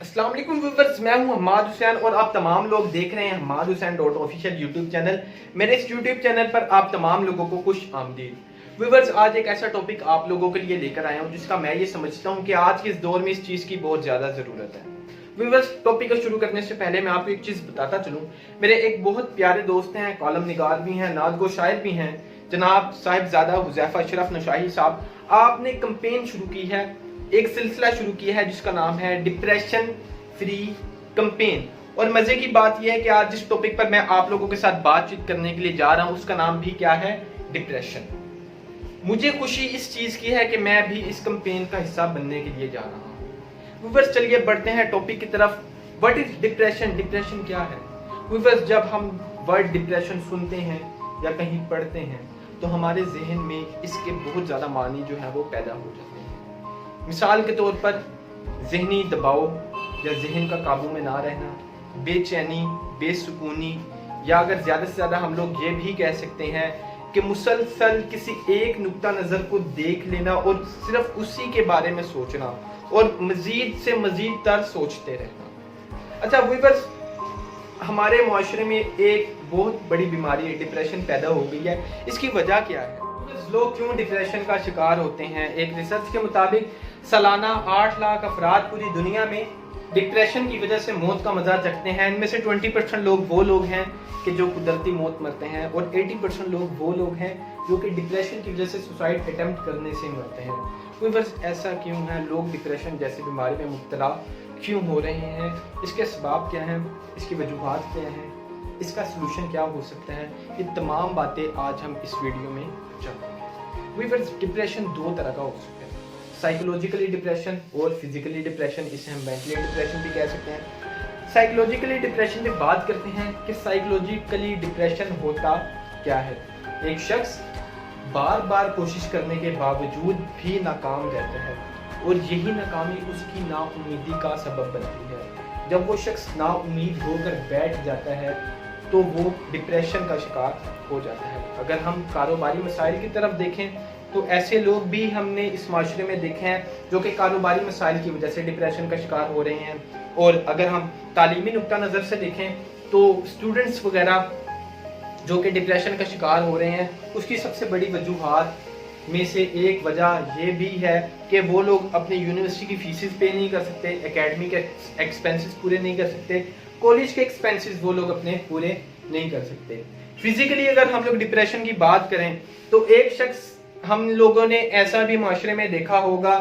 अस्सलाम वालेकुम व्यूअर्स, मैं हूं हम्माद हुसैन और आप तमाम लोग देख रहे हैं Hammad Hussain .official YouTube channel. मेरे इस यूट्यूब चैनल पर आप तमाम लोगों को खुश आमदीद। व्यूअर्स, आज एक ऐसा टॉपिक आप लोगों के लिए लेकर आया हूं जिसका मैं ये समझता हूं कि आज के इस दौर में इस चीज़ की बहुत ज़्यादा ज़रूरत है। व्यूअर्स, टॉपिक को शुरू करने से पहले मैं आपको एक चीज़ बताता चलूँ। मेरे एक बहुत प्यारे दोस्त हैं, कॉलम निगार भी हैं, नाज़गो शायर भी हैं, जनाब साहिबजादा हुज़ैफा अशरफ नौशाही साहब। आपने कैंपेन शुरू की है, एक सिलसिला शुरू किया है जिसका नाम है डिप्रेशन फ्री कैंपेन। और मजे की बात यह है कि आज जिस टॉपिक पर मैं आप लोगों के साथ बातचीत करने के लिए जा रहा हूं उसका नाम भी क्या है, डिप्रेशन। मुझे खुशी इस चीज की है कि मैं भी इस कैंपेन का हिस्सा बनने के लिए जा रहा हूं। व्यूअर्स, चलिए बढ़ते हैं टॉपिक की तरफ। What is depression? डिप्रेशन क्या है? व्यूअर्स, जब हम वर्ड डिप्रेशन सुनते हैं या कहीं पढ़ते हैं तो हमारे जहन में इसके बहुत ज्यादा मानी जो है वो पैदा हो जाते हैं। मिसाल के तौर पर जहनी दबाव या जहन का काबू में ना रहना, बेचैनी, बेसुकूनी, या अगर ज़्यादा से ज़्यादा हम लोग ये भी कह सकते हैं कि मुसलसल किसी एक नुक्ता नज़र को देख लेना और सिर्फ उसी के बारे में सोचना और मज़ीद से मज़ीद तर सोचते रहना। अच्छा व्यूअर्स, हमारे माशरे में एक बहुत बड़ी बीमारी डिप्रेशन पैदा हो गई है। इसकी वजह क्या है? लोग क्यों डिप्रेशन का शिकार होते हैं? एक रिसर्च के मुताबिक सालाना 8 लाख अफराद पूरी दुनिया में डिप्रेशन की वजह से मौत का मजा चखते हैं। इनमें से 20% लोग वो लोग हैं कि जो कुदरती मौत मरते हैं और 80% लोग वो लोग हैं जो कि डिप्रेशन की वजह से सुसाइड अटेम्प्ट करने से मरते हैं। कोई बस ऐसा क्यों है? लोग डिप्रेशन जैसी बीमारी में मुब्तला क्यों हो रहे हैं? इसके असबाब क्या हैं? इसकी वजूहात क्या हैं? इसका सलूशन क्या हो सकता है? ये तमाम बातें आज हम इस वीडियो में जानेंगे। डिप्रेशन दो तरह का हो सकता है, साइकोलॉजिकली डिप्रेशन और फिजिकली डिप्रेशन। इसे हम मेंटली डिप्रेशन भी कह सकते हैं। साइकोलॉजिकली डिप्रेशन में बात करते हैं कि साइकोलॉजिकली डिप्रेशन होता क्या है। एक शख्स बार बार कोशिश करने के बावजूद भी नाकाम रहता है और यही नाकामी उसकी नाउम्मीदी का सबब बनती है। जब वो शख्स नाउम्मीद होकर बैठ जाता है तो वो डिप्रेशन का शिकार हो जाता है। अगर हम कारोबारी मसाइल की तरफ देखें तो ऐसे लोग भी हमने इस माशरे में देखे हैं जो कि कारोबारी मसाइल की वजह से डिप्रेशन का शिकार हो रहे हैं। और अगर हम तालीमी नुक्ता नज़र से देखें तो स्टूडेंट्स वगैरह जो कि डिप्रेशन का शिकार हो रहे हैं, उसकी सबसे बड़ी वजूहात में से एक वजह ये भी है कि वो लोग अपनी यूनिवर्सिटी की फीसेस पे नहीं कर सकते, एकेडमिक एक्सपेंसेस पूरे नहीं कर सकते, कॉलेज के एक्सपेंसेस वो लोग अपने पूरे नहीं कर सकते। फिजिकली अगर हम लोग डिप्रेशन की बात करें तो एक शख्स, हम लोगों ने ऐसा भी माशरे में देखा होगा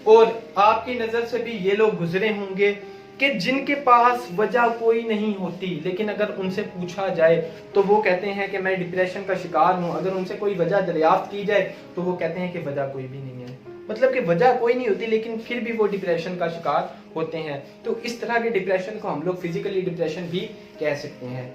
और आपकी नज़र से भी ये लोग गुजरे होंगे कि जिनके पास वजह कोई नहीं होती, लेकिन अगर उनसे पूछा जाए तो वो कहते हैं कि मैं डिप्रेशन का शिकार हूँ। अगर उनसे कोई वजह दरियाफ्त की जाए तो वो कहते हैं कि वजह कोई भी नहीं है, मतलब कि वजह कोई नहीं होती लेकिन फिर भी वो डिप्रेशन का शिकार होते हैं। तो इस तरह के डिप्रेशन को हम लोग फिजिकली डिप्रेशन भी कह सकते हैं।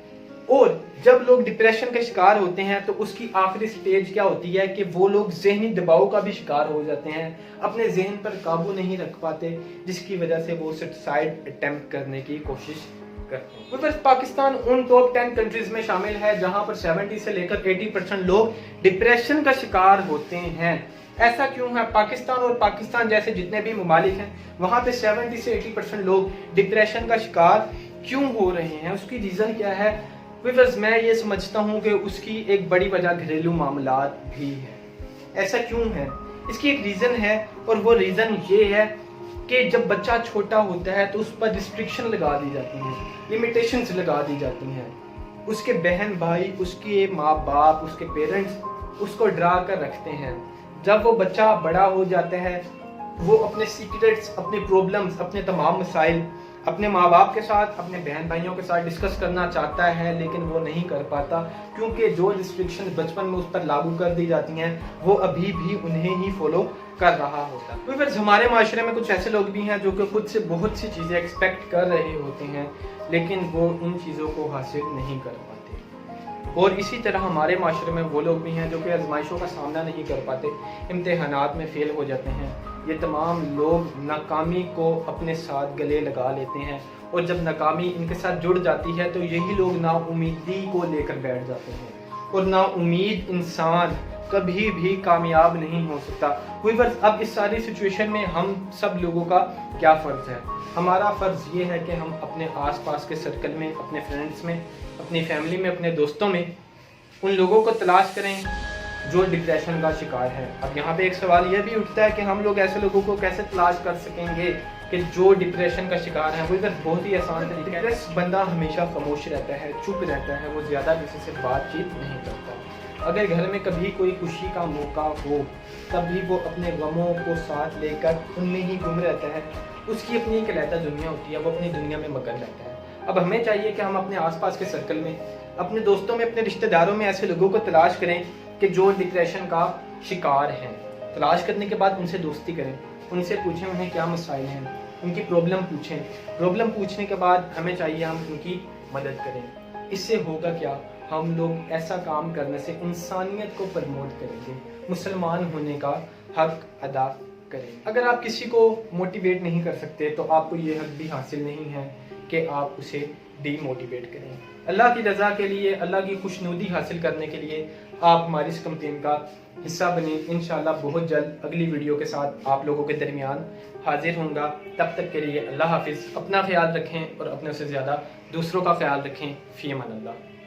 और जब लोग डिप्रेशन का शिकार होते हैं तो उसकी आखिरी स्टेज क्या होती है कि वो लोग जहनी दबाव का भी शिकार हो जाते हैं, अपने जहन पर काबू नहीं रख पाते, जिसकी वजह से वो सुसाइड अटेम्प्ट करने की कोशिश करते हैं। पाकिस्तान उन टॉप 10 कंट्रीज में शामिल है जहां पर 70 से लेकर 80% लोग डिप्रेशन का शिकार होते हैं। ऐसा क्यों है? पाकिस्तान और पाकिस्तान जैसे जितने भी ममालिक हैं वहां पे 70 से 80% लोग डिप्रेशन का शिकार क्यों हो रहे हैं? उसकी रीजन क्या है? व्यूअर्स, मैं ये समझता हूँ कि उसकी एक बड़ी वजह घरेलू मामलात भी है। ऐसा क्यों है? इसकी एक रीज़न है और वो रीज़न ये है कि जब बच्चा छोटा होता है तो उस पर रिस्ट्रिक्शन लगा दी जाती हैं, लिमिटेशंस लगा दी जाती हैं। उसके बहन भाई, उसके माँ बाप, उसके पेरेंट्स उसको डरा कर रखते हैं। जब वो बच्चा बड़ा हो जाता है वो अपने सीक्रेट्स, अपने प्रॉब्लम्स, अपने तमाम मसाइल अपने माँ बाप के साथ, अपने बहन भाइयों के साथ डिस्कस करना चाहता है लेकिन वो नहीं कर पाता, क्योंकि जो रिस्ट्रिक्शन बचपन में उस पर लागू कर दी जाती हैं वो अभी भी उन्हें ही फॉलो कर रहा होता है। फिर हमारे माशरे में कुछ ऐसे लोग भी हैं जो कि खुद से बहुत सी चीज़ें एक्सपेक्ट कर रहे होते हैं लेकिन वो इन चीज़ों को हासिल नहीं कर पाते। और इसी तरह हमारे माशरे में वो लोग भी हैं जो कि आजमाइशों का सामना नहीं कर पाते, इम्तिहानात में फेल हो जाते हैं। ये तमाम लोग नाकामी को अपने साथ गले लगा लेते हैं और जब नाकामी इनके साथ जुड़ जाती है तो यही लोग नाउम्मीदी को लेकर बैठ जाते हैं और नाउम्मीद इंसान कभी भी कामयाब नहीं हो सकता। व्यूअर्स, अब इस सारी सिचुएशन में हम सब लोगों का क्या फ़र्ज है? ہمارا فرض یہ ہے کہ ہم اپنے آس پاس کے سرکل میں، اپنے فرینڈس میں، اپنی فیملی میں، اپنے دوستوں میں ان لوگوں کو تلاش کریں جو ڈپریشن کا شکار ہے۔ اب یہاں پہ ایک سوال یہ بھی اٹھتا ہے کہ ہم لوگ ایسے لوگوں کو کیسے تلاش کر سکیں گے کہ جو ڈپریشن کا شکار ہے؟ وہ ادھر بہت ہی آسان طریقہ ہے۔ ڈپریس بندہ ہمیشہ خاموش رہتا ہے، چپ رہتا ہے، وہ زیادہ کسی سے بات چیت نہیں کرتا۔ اگر گھر میں کبھی کوئی خوشی کا موقع ہو تب بھی وہ اپنے غموں کو ساتھ لے کر ان میں ہی گم رہتا ہے۔ اس کی اپنی ایک علیحدہ دنیا ہوتی ہے، وہ اپنی دنیا میں مگن رہتا ہے۔ اب ہمیں چاہیے کہ ہم اپنے آس پاس کے سرکل میں، اپنے دوستوں میں، اپنے رشتہ داروں میں ایسے لوگوں کو تلاش کریں کہ جو ڈپریشن کا شکار ہیں۔ تلاش کرنے کے بعد ان سے دوستی کریں، ان سے پوچھیں انہیں کیا مسائل ہیں، ان کی پرابلم پوچھیں۔ پرابلم پوچھنے کے بعد ہمیں چاہیے ہم ان کی مدد کریں۔ اس سے ہوگا کیا؟ ہم لوگ ایسا کام کرنے سے انسانیت کو پروموٹ کریں گے، مسلمان ہونے کا حق ادا کریں۔ اگر آپ کسی کو موٹیویٹ نہیں کر سکتے تو آپ کو یہ حق بھی حاصل نہیں ہے کہ آپ اسے ڈی موٹیویٹ کریں۔ اللہ کی رضا کے لیے، اللہ کی خوشنودی حاصل کرنے کے لیے آپ ہماری اس کمپین کا حصہ بنیں۔ انشاءاللہ بہت جلد اگلی ویڈیو کے ساتھ آپ لوگوں کے درمیان حاضر ہوں گا۔ تب تک کے لیے اللہ حافظ۔ اپنا خیال رکھیں اور اپنے سے زیادہ دوسروں کا خیال رکھیں۔ فی امان اللہ۔